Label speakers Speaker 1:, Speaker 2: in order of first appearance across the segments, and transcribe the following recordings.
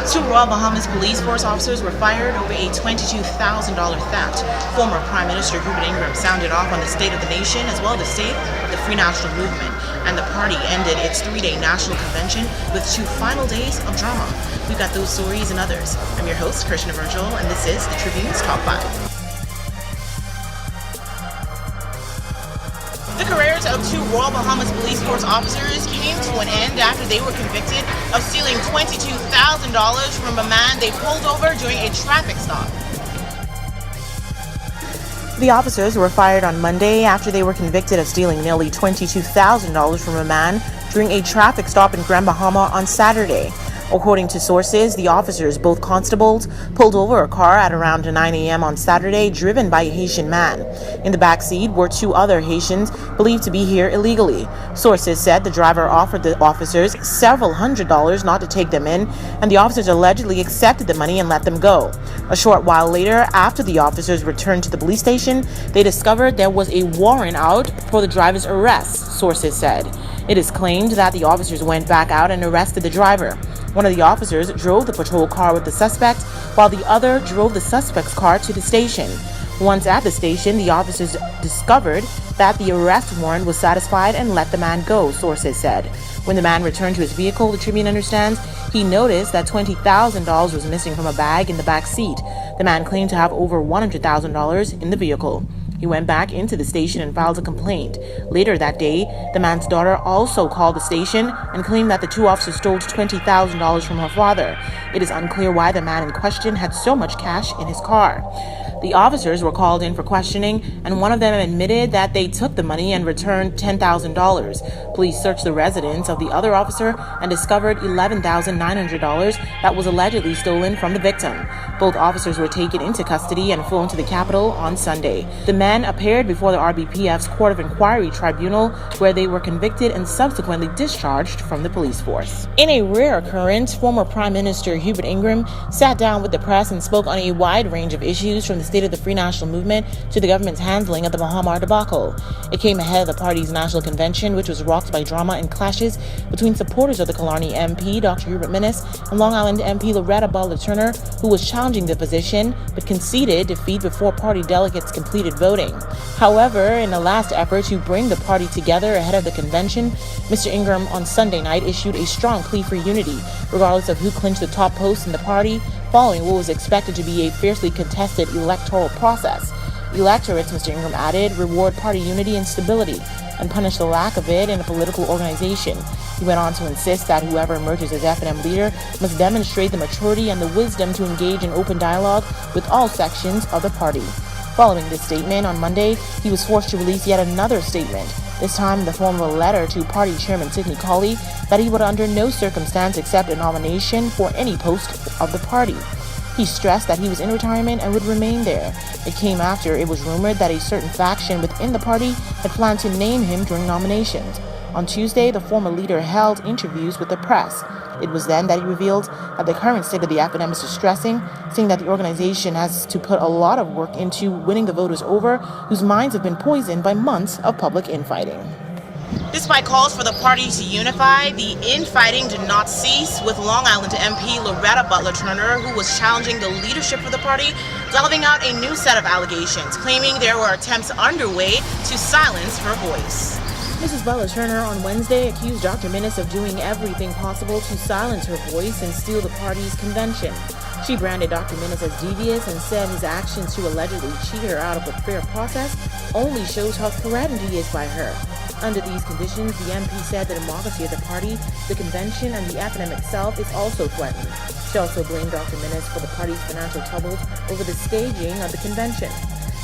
Speaker 1: Two Royal Bahamas Police Force officers were fired over a $22,000 theft. Former Prime Minister Reuben Ingram sounded off on the state of the nation as well as the state of the Free National Movement, and the party ended its three-day national convention with 2 final days of drama. We've got those stories and others. I'm your host, Krishna Virgil, and this is the Tribune's Top 5. The careers of 2 Royal Bahamas Police Force officers came to an end after they were convicted of stealing $22,000 from a man they pulled over during a traffic stop. The officers were fired on Monday after they were convicted of stealing nearly $22,000 from a man during a traffic stop in Grand Bahama on Saturday. According to sources, the officers, both constables, pulled over a car at around 9 a.m. on Saturday, driven by a Haitian man. In the back seat were 2 other Haitians believed to be here illegally. Sources said the driver offered the officers several $100s not to take them in, and the officers allegedly accepted the money and let them go. A short while later, after the officers returned to the police station, they discovered there was a warrant out for the driver's arrest, sources said. It is claimed that the officers went back out and arrested the driver. One of the officers drove the patrol car with the suspect, while the other drove the suspect's car to the station. Once at the station, the officers discovered that the arrest warrant was satisfied and let the man go, sources said. When the man returned to his vehicle, the Tribune understands, he noticed that $20,000 was missing from a bag in the back seat. The man claimed to have over $100,000 in the vehicle. He went back into the station and filed a complaint. Later that day, the man's daughter also called the station and claimed that the 2 officers stole $20,000 from her father. It is unclear why the man in question had so much cash in his car. The officers were called in for questioning, and one of them admitted that they took the money and returned $10,000. Police searched the residence of the other officer and discovered $11,900 that was allegedly stolen from the victim. Both officers were taken into custody and flown to the capital on Sunday. The men appeared before the RBPF's Court of Inquiry Tribunal, where they were convicted and subsequently discharged from the police force. In a rare occurrence, former Prime Minister Reuben Ingram sat down with the press and spoke on a wide range of issues, from the state of the Free National Movement to the government's handling of the Bahama debacle. It came ahead of the party's national convention, which was rocked by drama and clashes between supporters of the Killarney MP, Dr. Hubert Minnis, and Long Island MP Loretta Butler-Turner, who was challenging the position but conceded defeat before party delegates completed voting. However, in a last effort to bring the party together ahead of the convention, Mr. Ingram on Sunday night issued a strong plea for unity, regardless of who clinched the top posts in the party, following what was expected to be a fiercely contested electoral process. Electorates, Mr. Ingram added, reward party unity and stability and punish the lack of it in a political organization. He went on to insist that whoever emerges as F&M leader must demonstrate the maturity and the wisdom to engage in open dialogue with all sections of the party. Following this statement on Monday, he was forced to release yet another statement, this time in the form of a letter to party chairman Sidney Colley, that he would under no circumstance accept a nomination for any post of the party. He stressed that he was in retirement and would remain there. It came after it was rumored that a certain faction within the party had planned to name him during nominations. On Tuesday, the former leader held interviews with the press. It was then that he revealed that the current state of the F&M is distressing, saying that the organization has to put a lot of work into winning the voters over, whose minds have been poisoned by months of public infighting. Despite calls for the party to unify, the infighting did not cease, with Long Island MP Loretta Butler-Turner, who was challenging the leadership of the party, delving out a new set of allegations, claiming there were attempts underway to silence her voice. Mrs. Butler-Turner on Wednesday accused Dr. Minnis of doing everything possible to silence her voice and steal the party's convention. She branded Dr. Minnis as devious and said his actions to allegedly cheat her out of a fair process only shows how threatened he is by her. Under these conditions, the MP said the democracy of the party, the convention, and the F&M itself is also threatened. She also blamed Dr. Minnis for the party's financial troubles over the staging of the convention.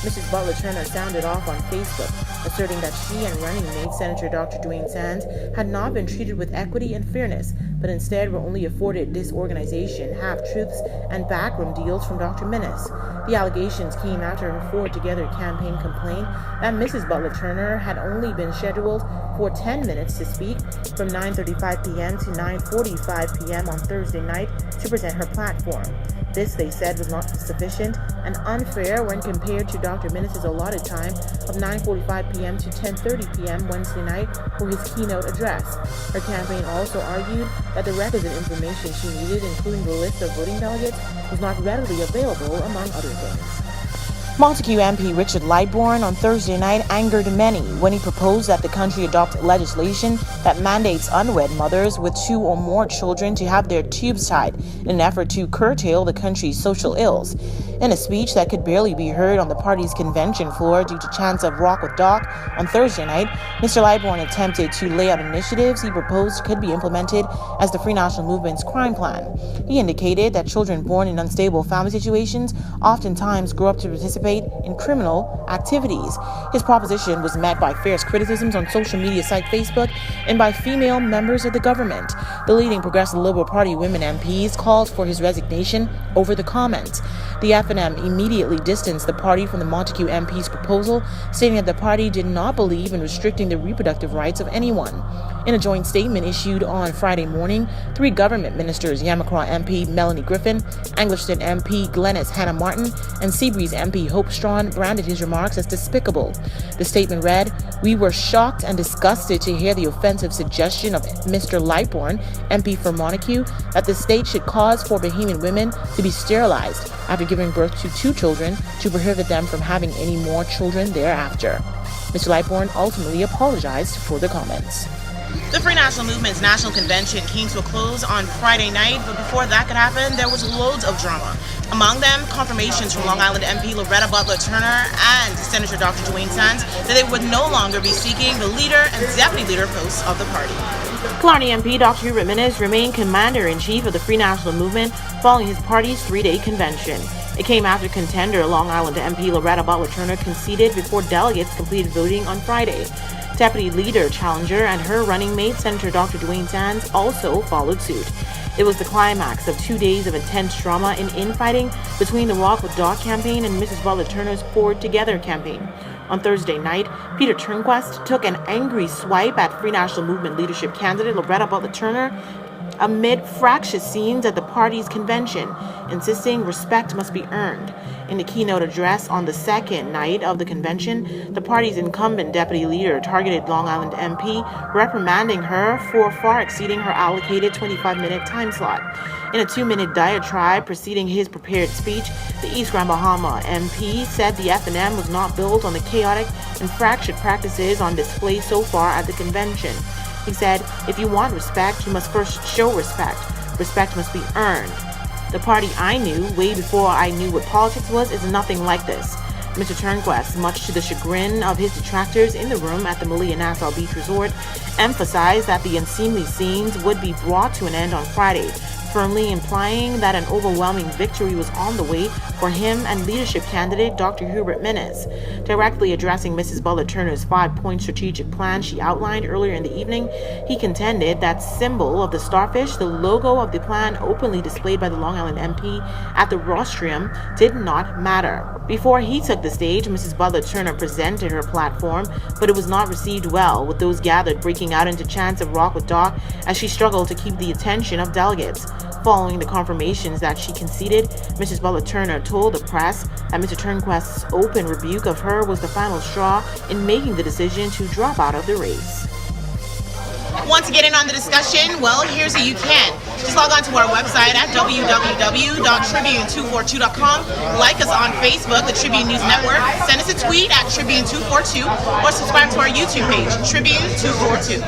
Speaker 1: Mrs. Butler-Turner sounded off on Facebook, asserting that she and running mate Senator Dr. Dwayne Sands had not been treated with equity and fairness, but instead were only afforded disorganization, half-truths, and backroom deals from Dr. Minnis. The allegations came after her Forward Together campaign complained that Mrs. Butler-Turner had only been scheduled for 10 minutes to speak from 9:35 p.m. to 9:45 p.m. on Thursday night to present her platform. This, they said, was not sufficient and unfair when compared to Dr. Minnis' allotted time of 9:45 p.m. to 10:30 p.m. Wednesday night for his keynote address. Her campaign also argued that the requisite information she needed, including the list of voting delegates, was not readily available, among other things. Montague MP Richard Lightbourne on Thursday night angered many when he proposed that the country adopt legislation that mandates unwed mothers with 2 or more children to have their tubes tied in an effort to curtail the country's social ills. In a speech that could barely be heard on the party's convention floor due to chants of "Rock with Doc" on Thursday night, Mr. Lightbourne attempted to lay out initiatives he proposed could be implemented as the Free National Movement's crime plan. He indicated that children born in unstable family situations oftentimes grow up to participate in criminal activities. His proposition was met by fierce criticisms on social media site Facebook and by female members of the government. The leading Progressive Liberal Party women MPs called for his resignation over the comment. The F&M immediately distanced the party from the Montague MP's proposal, stating that the party did not believe in restricting the reproductive rights of anyone. In a joint statement issued on Friday morning, 3 government ministers, Yamacraw MP Melanie Griffin, Anglerston MP Glenys Hannah Martin, and Seabreeze MP Hope Strawn branded his remarks as despicable. The statement read, "We were shocked and disgusted to hear the offensive suggestion of Mr. Lightbourne, MP for Montague, that the state should cause for Bahamian women to be sterilized after giving birth to 2 children to prohibit them from having any more children thereafter." Mr. Lightbourne ultimately apologized for the comments. The Free National Movement's national convention came to a close on Friday night, but before that could happen, there was loads of drama. Among them, confirmations from Long Island MP Loretta Butler Turner and Senator Dr. Dwayne Sands that they would no longer be seeking the leader and deputy leader posts of the party. Killarney MP Dr. Hubert Minnis remained commander-in-chief of the Free National Movement following his party's 3-day convention. It came after contender Long Island MP Loretta Butler Turner conceded before delegates completed voting on Friday. Deputy leader challenger and her running mate, Senator Dr. Dwayne Sands, also followed suit. It was the climax of 2 days of intense drama and infighting between the Rock with Doc campaign and Mrs. Butler Turner's Forward Together campaign. On Thursday night, Peter Turnquest took an angry swipe at Free National Movement leadership candidate Loretta Butler Turner amid fractious scenes at the party's convention, insisting respect must be earned. In the keynote address on the second night of the convention, the party's incumbent deputy leader targeted Long Island MP, reprimanding her for far exceeding her allocated 25-minute time slot. In a 2-minute diatribe preceding his prepared speech, the East Grand Bahama MP said the F&M was not built on the chaotic and fractured practices on display so far at the convention. He said, "If you want respect, you must first show respect. Respect must be earned. The party I knew, way before I knew what politics was, is nothing like this." Mr. Turnquest, much to the chagrin of his detractors in the room at the Malia Nassau Beach Resort, emphasized that the unseemly scenes would be brought to an end on Friday, firmly implying that an overwhelming victory was on the way for him and leadership candidate Dr. Hubert Minnis. Directly addressing Mrs. Butler Turner's 5-point strategic plan she outlined earlier in the evening, he contended that symbol of the starfish, the logo of the plan openly displayed by the Long Island MP at the rostrum, did not matter. Before he took the stage, Mrs. Butler Turner presented her platform, but it was not received well, with those gathered breaking out into chants of "Rock with Doc" as she struggled to keep the attention of delegates. Following the confirmations that she conceded, Mrs. Butler Turner told the press that Mr. Turnquest's open rebuke of her was the final straw in making the decision to drop out of the race. Want to get in on the discussion? Well, here's how you can. Just log on to our website at www.tribune242.com. Like us on Facebook, the Tribune News Network. Send us a tweet at Tribune242 or subscribe to our YouTube page, Tribune242.